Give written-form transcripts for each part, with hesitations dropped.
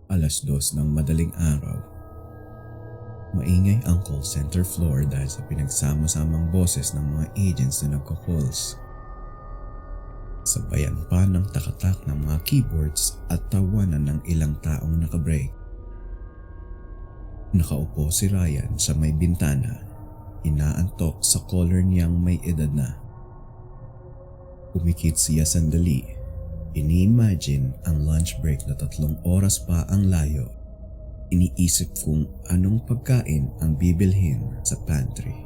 2:00 ng madaling araw. Maingay ang call center floor dahil sa pinagsama-samang boses ng mga agents na nagko-calls. Sabayan pa ng takatak ng mga keyboards at tawanan ng ilang taong nakabreak. Nakaupo si Ryan sa may bintana, inaantok sa caller niyang may edad na. Umikit siya sandali, ini-imagine ang lunch break na 3 oras pa ang layo. Iniisip kung anong pagkain ang bibilhin sa pantry.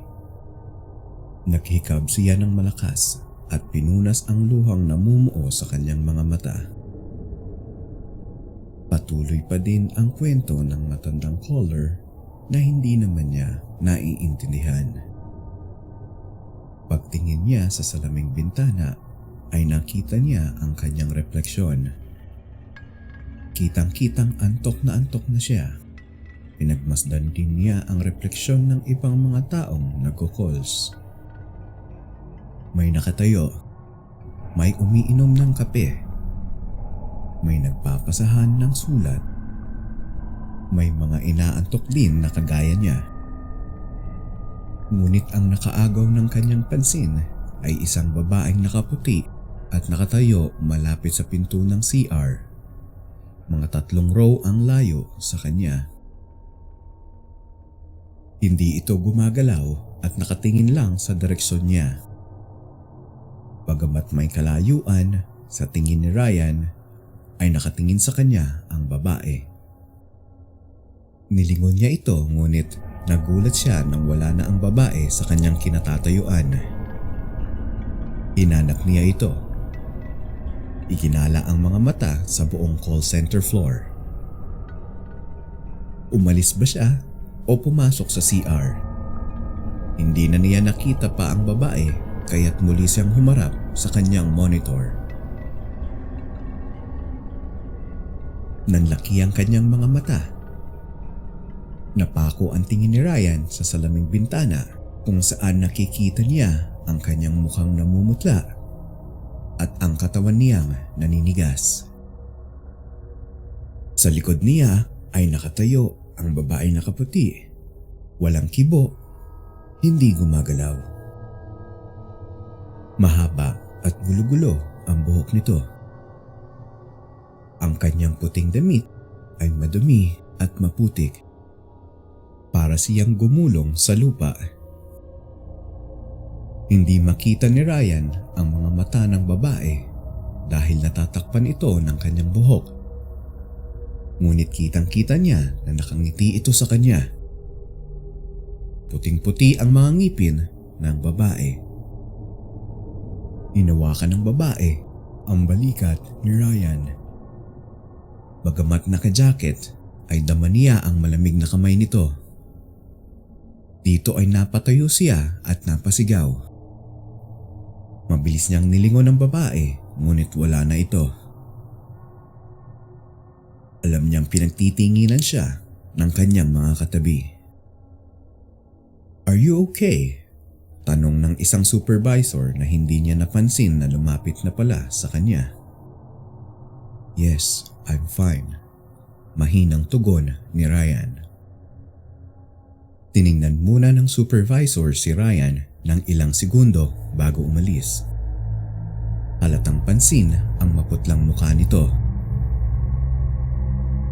Naghikab siya ng malakas at pinunas ang luhang namumuo sa kanyang mga mata. Patuloy pa din ang kwento ng matandang caller na hindi naman niya naiintindihan. Pagtingin niya sa salaming bintana ay nakita niya ang kanyang refleksyon. Kitang-kitang antok na siya. Pinagmasdan din niya ang refleksyon ng ibang mga taong nagko-calls. May nakatayo, may umiinom ng kape, may nagpapasahan ng sulat, may mga inaantok din na kagaya niya. Ngunit ang nakaagaw ng kanyang pansin ay isang babaeng nakaputi at nakatayo malapit sa pinto ng CR. Mga 3 row ang layo sa kanya. Hindi ito gumagalaw at nakatingin lang sa direksyon niya. Bagamat may kalayuan, sa tingin ni Ryan ay nakatingin sa kanya ang babae. Nilingon niya ito ngunit nagulat siya nang wala na ang babae sa kanyang kinatatayuan. Hinanap niya ito. Iginala ang mga mata sa buong call center floor. Umalis ba siya o pumasok sa CR? Hindi na niya nakita pa ang babae kaya't muli siyang humarap sa kanyang monitor. Nanlaki ang kanyang mga mata. Napako ang tingin ni Ryan sa salaming bintana kung saan nakikita niya ang kanyang mukhang namumutla at ang katawan niyang naninigas. Sa likod niya ay nakatayo ang babaeng nakaputi. Walang kibo, hindi gumagalaw. Mahaba at gulo-gulo ang buhok nito. Ang kanyang puting damit ay madumi at maputik. Para siyang gumulong sa lupa. Hindi makita ni Ryan ang mga mata ng babae dahil natatakpan ito ng kanyang buhok. Ngunit kitang-kita niya na nakangiti ito sa kanya. Puting-puti ang mga ngipin ng babae. Hinawakan ng babae ang balikat ni Ryan. Bagamat naka-jacket ay dama niya ang malamig na kamay nito. Dito ay napatayo siya at napasigaw. Mabilis niyang nilingon ang babae ngunit wala na ito. Alam niyang pinagtitinginan siya ng kanyang mga katabi. "Are you okay?" Tanong ng isang supervisor na hindi niya napansin na lumapit na pala sa kanya. "Yes, I'm fine." Mahinang tugon ni Ryan. Tiningnan muna ng supervisor si Ryan ng ilang segundo bago umalis. Halatang pansin ang maputlang mukha nito.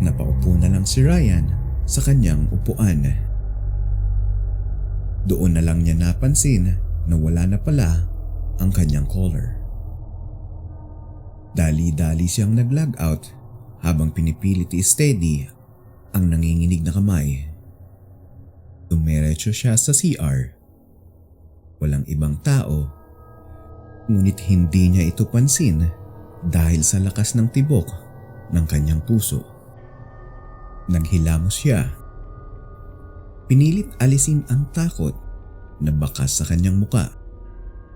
Napaupo na lang si Ryan sa kanyang upuan. Doon na lang niya napansin na wala na pala ang kanyang caller. Dali-dali siyang nag-log out habang pinipilit i-steady ang nanginginig na kamay. Dumiretso siya sa CR. Walang ibang tao, ngunit hindi niya ito pansin dahil sa lakas ng tibok ng kanyang puso. Naghilamos siya. Pinilit alisin ang takot na bakas sa kanyang muka.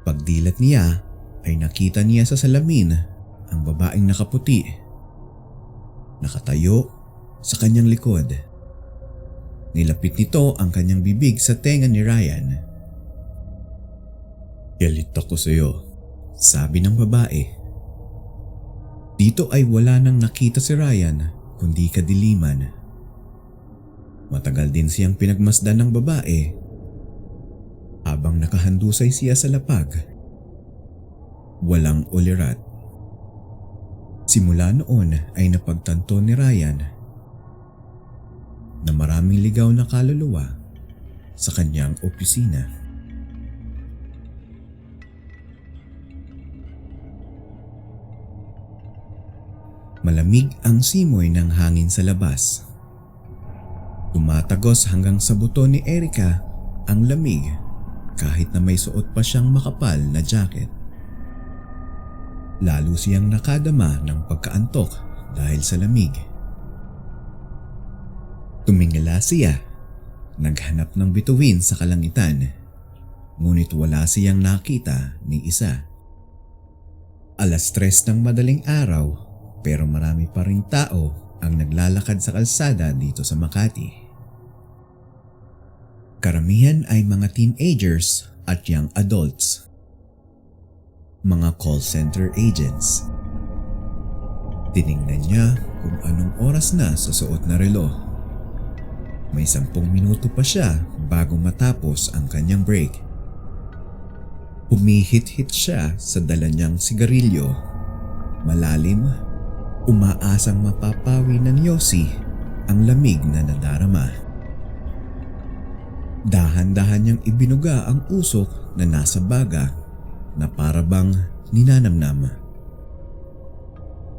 Pagdilat niya ay nakita niya sa salamin ang babaeng nakaputi. Nakatayo sa kanyang likod. Nilapit nito ang kanyang bibig sa tenga ni Ryan. "Galit ako sa iyo," sabi ng babae. Dito ay wala nang nakita si Ryan kundi kadiliman. Matagal din siyang pinagmasdan ng babae habang nakahandusay siya sa lapag. Walang ulirat. Simula noon ay napagtanto ni Ryan na maraming ligaw na kaluluwa sa kanyang opisina. Malamig ang simoy ng hangin sa labas. Tumatagos hanggang sa buto ni Erica ang lamig kahit na may suot pa siyang makapal na jacket. Lalo siyang nakadama ng pagkaantok dahil sa lamig. Tumingala siya, naghanap ng bituin sa kalangitan, ngunit wala siyang nakita ni isa. 3:00 ng madaling araw pero marami pa ring tao ang naglalakad sa kalsada dito sa Makati. Karamihan ay mga teenagers at young adults. Mga call center agents. Tiningnan niya kung anong oras na sa suot na relo. May 10 minuto pa siya bago matapos ang kanyang break. Humihit-hit siya sa dala niyang sigarilyo. Malalim, umaasang mapapawi ng yosi ang lamig na nadarama. Dahan-dahan niyang ibinuga ang usok na nasa baga na para bang ninanamnam.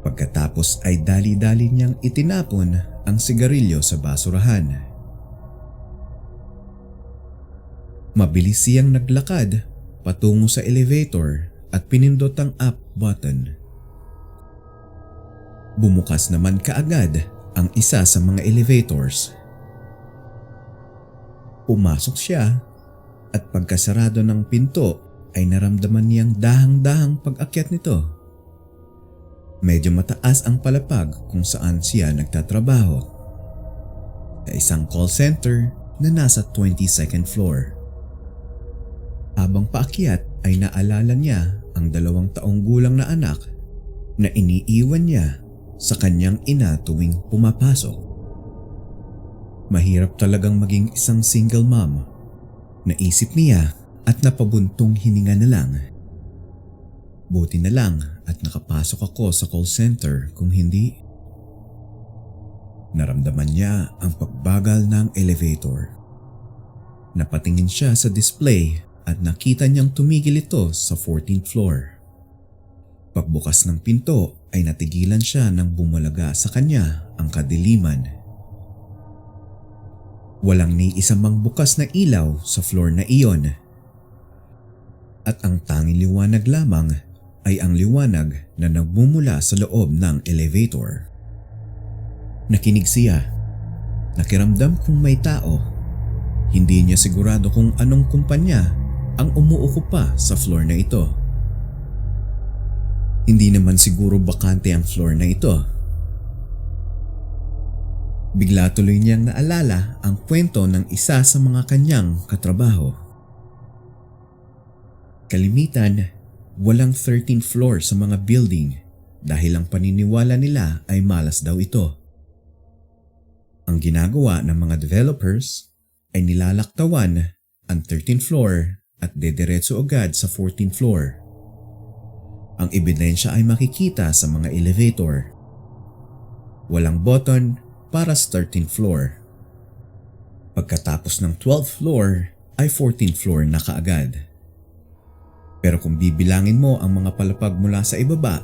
Pagkatapos ay dali-dali niyang itinapon ang sigarilyo sa basurahan. Mabilis siyang naglakad patungo sa elevator at pinindot ang up button. Bumukas naman kaagad ang isa sa mga elevators. Pumasok siya at pagkasarado ng pinto ay naramdaman niyang dahang-dahang pag-akyat nito. Medyo mataas ang palapag kung saan siya nagtatrabaho. Sa isang call center na nasa 22nd floor. Habang paakyat ay naalala niya ang 2 taong gulang na anak na iniiwan niya sa kanyang ina tuwing pumapasok. Mahirap talagang maging isang single mom. Naisip niya at napabuntong hininga na lang. Buti na lang at nakapasok ako sa call center kung hindi. Naramdaman niya ang pagbagal ng elevator. Napatingin siya sa display at nakita niyang tumigil ito sa 14th floor. Pagbukas ng pinto ay natigilan siya nang bumulaga sa kanya ang kadiliman. Walang ni isang mang bukas na ilaw sa floor na iyon. At ang tanging liwanag lamang ay ang liwanag na nagmumula sa loob ng elevator. Nakinig siya. Nakiramdam kung may tao. Hindi niya sigurado kung anong kumpanya ang umuukupa sa floor na ito. Hindi naman siguro bakante ang floor na ito. Bigla tuloy niyang naalala ang kwento ng isa sa mga kanyang katrabaho. Kalimitan, walang 13th floor sa mga building dahil ang paniniwala nila ay malas daw ito. Ang ginagawa ng mga developers ay nilalaktawan ang 13th floor at dediretso agad sa 14th floor. Ang ebidensya ay makikita sa mga elevator. Walang button para sa 13th floor. Pagkatapos ng 12th floor ay 14th floor na kaagad. Pero kung bibilangin mo ang mga palapag mula sa ibaba,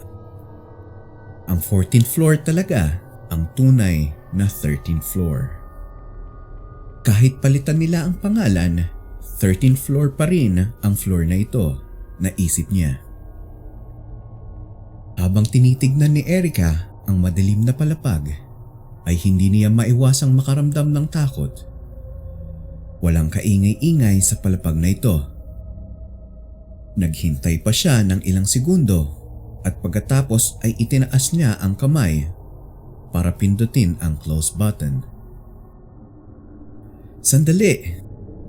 ang 14th floor talaga ang tunay na 13th floor. Kahit palitan nila ang pangalan, 13th floor pa rin ang floor na ito, naisip niya. Habang tinitignan ni Erica ang madilim na palapag, ay hindi niya maiwasang makaramdam ng takot. Walang kaingay-ingay sa palapag na ito. Naghintay pa siya ng ilang segundo at pagkatapos ay itinaas niya ang kamay para pindutin ang close button. Sandali!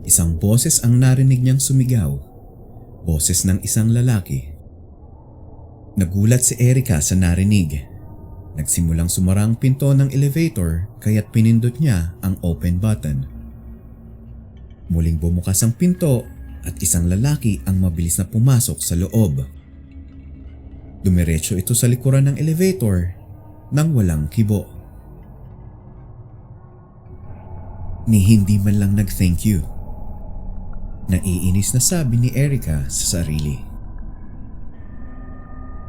Isang boses ang narinig niyang sumigaw. Boses ng isang lalaki. Nagulat si Erica sa narinig. Nagsimulang sumara ang pinto ng elevator kaya't pinindot niya ang open button. Muling bumukas ang pinto at isang lalaki ang mabilis na pumasok sa loob. Dumiretso ito sa likuran ng elevator nang walang kibo. Ni hindi man lang nag-thank you. Naiinis na sabi ni Erica sa sarili.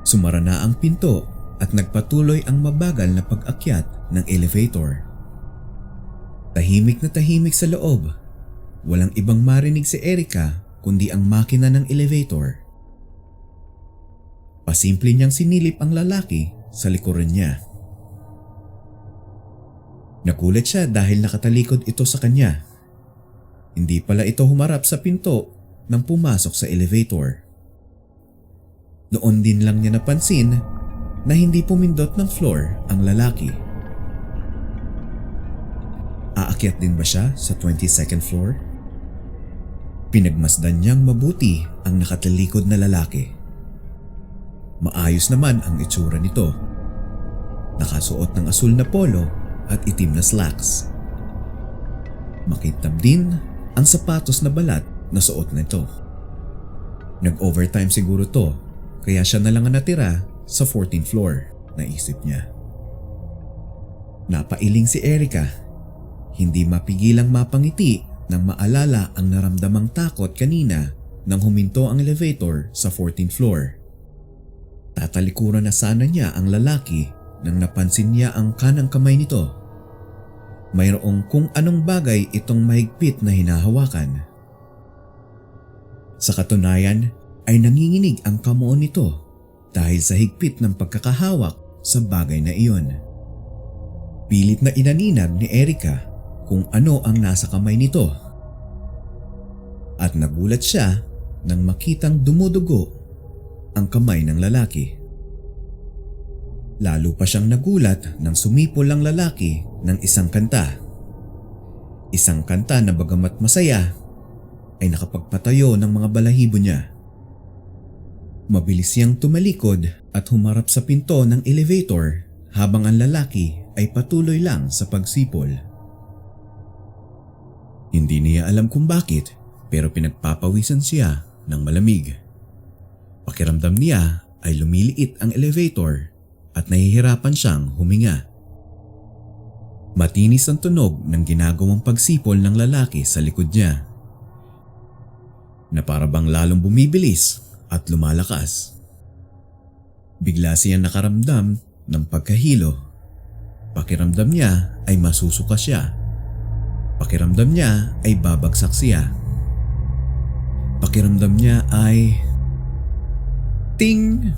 Sumara na ang pinto at nagpatuloy ang mabagal na pag-akyat ng elevator. Tahimik na tahimik sa loob. Walang ibang marinig si Erica kundi ang makina ng elevator. Pasimple niyang sinilip ang lalaki sa likuran niya. Nakulat siya dahil nakatalikod ito sa kanya. Hindi pala ito humarap sa pinto nang pumasok sa elevator. Noon din lang niya napansin na hindi pumindot ng floor ang lalaki. Aakyat din ba siya sa 22nd floor? Pinagmasdan niyang mabuti ang nakatalikod na lalaki. Maayos naman ang itsura nito. Nakasuot ng asul na polo at itim na slacks. Makintab din ang sapatos na balat na suot nito. Nag-overtime siguro to kaya siya na lang ang natira sa 14th floor, naisip niya. Napailing si Erica. Hindi mapigilang mapangiti nang maalala ang naramdamang takot kanina nang huminto ang elevator sa 14th floor. Tatalikuran na sana niya ang lalaki nang napansin niya ang kanang kamay nito. Mayroong kung anong bagay itong mahigpit na hinahawakan. Sa katunayan ay nanginginig ang kamao nito dahil sa higpit ng pagkakahawak sa bagay na iyon. Pilit na inaninag ni Erica kung ano ang nasa kamay nito. At nagulat siya nang makitang dumudugo ang kamay ng lalaki. Lalo pa siyang nagulat nang sumipol ang lalaki ng isang kanta. Isang kanta na bagamat masaya ay nakapagpatayo ng mga balahibo niya. Mabilis siyang tumalikod at humarap sa pinto ng elevator habang ang lalaki ay patuloy lang sa pagsipol. Hindi niya alam kung bakit pero pinagpapawisan siya ng malamig. Pakiramdam niya ay lumiliit ang elevator at nahihirapan siyang huminga. Matinis ang tunog ng ginagawang pagsipol ng lalaki sa likod niya na para bang lalong bumibilis at lumalakas. Bigla siyang nakaramdam ng pagkahilo. Pakiramdam niya ay masusuka siya. Pakiramdam niya ay babagsak siya. Pakiramdam niya ay... Ting!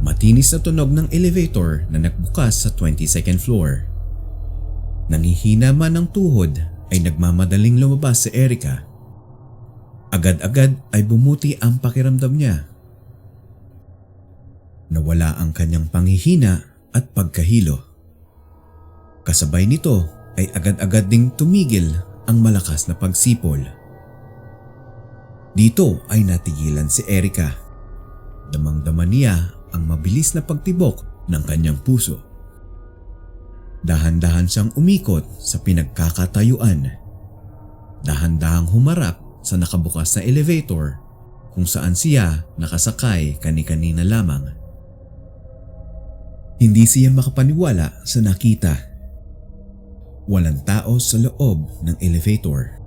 Matinis na tunog ng elevator na nagbukas sa 22nd floor. Nangihina man ang tuhod ay nagmamadaling lumabas si Erica. Agad-agad ay bumuti ang pakiramdam niya. Nawala ang kanyang panghihina at pagkahilo. Kasabay nito ay agad-agad ding tumigil ang malakas na pagsipol. Dito ay natigilan si Erica. Damang-dama niya ang mabilis na pagtibok ng kanyang puso. Dahan-dahan siyang umikot sa pinagkakatayuan. Dahan-dahang humarap sa nakabukas na elevator kung saan siya nakasakay kani-kanina lamang. Hindi siya makapaniwala sa nakita. Walang tao sa loob ng elevator.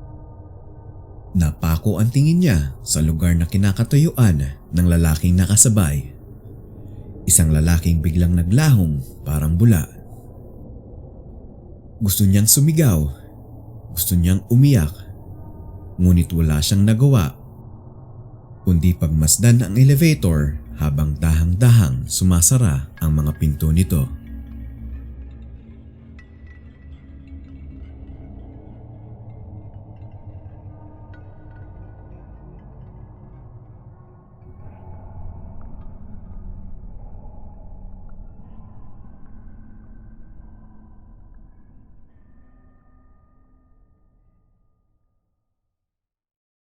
Napako ang tingin niya sa lugar na kinakatayuan ng lalaking nakasabay. Isang lalaking biglang naglahong parang bula. Gusto niyang sumigaw. Gusto niyang umiyak. Ngunit wala siyang nagawa kundi pagmasdan ang elevator habang dahang-dahang sumasara ang mga pinto nito.